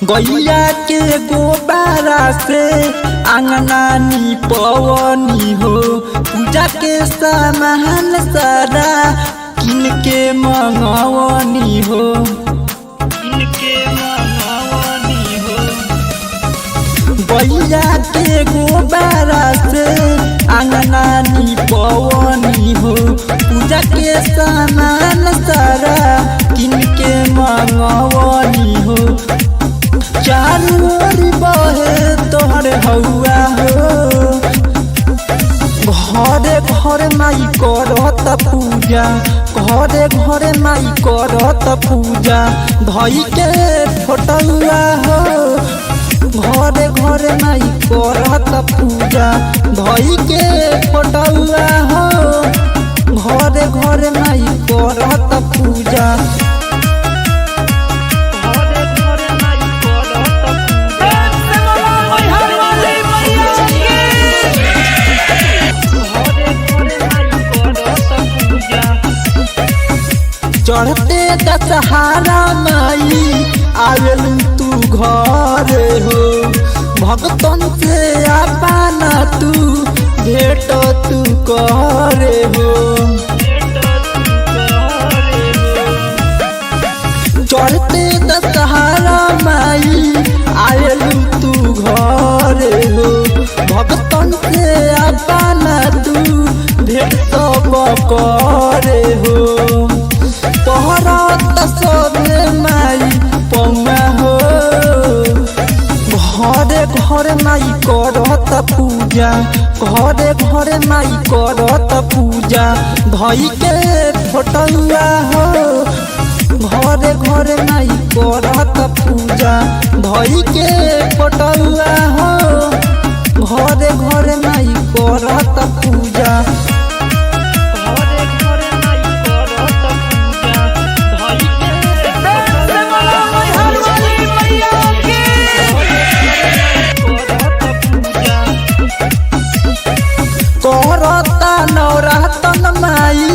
गैया के गोबारा से अंगना पवनी हो। पूजा के सामान सारा किन के मंगवनी हो। गैया के गोबारा से अंगना पवनी हो। पूजा के सामान सारा किन के मंगवनी हो। चारू ओर बहे तोहर हौआ हो। घरे घरे माई करत पूजा, घरे घरे माई करत पूजा। धई के फोटुआ हो। घरे घरे माई करत पूजा, धई के फोटुआ हो। घरे घरे माई करत पूजा। चढ़ते दशहरा माई आवेल तू घरे हो। भक्तन से अपना तू भेट तू करे हो। चढ़ते दशहरा माई आवेल तू घरे हो। भक्तन से अपना तू भेट सब करे हो। तोहरा सबे माई पौआ हो। घरे घरे माई करत पूजा, घरे घरे माई करत पूजा। धई के फोटुआ हो। घरे घरे माई करत पूजा, धई के फोटुआ हो। घरे घरे माई करत पूजा। करता नवरातन माई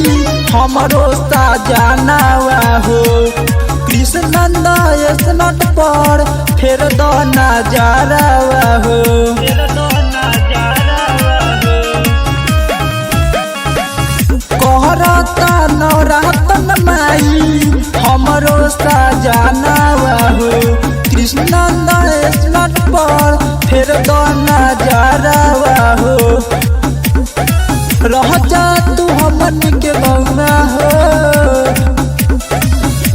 हमरो साजनावा हो। कृष्णनंद स्नट पर फेर दो नजारावा हो। करता नवरातन माई हमरो साजनावा हो। कृष्णनंद स्नट पर फेर दो नजारावा हो। रह जा तू हमन के बउआ हो।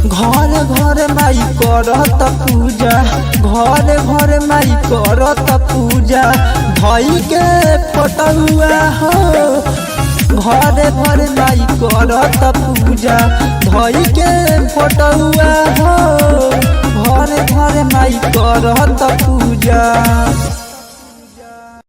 घर घर माई करत पूजा, घर घर माई करत पूजा। धई के फोटुआ हो। घर घर माई करत पूजा, धई के फोटुआ हो। घर घर माई करत पूजा।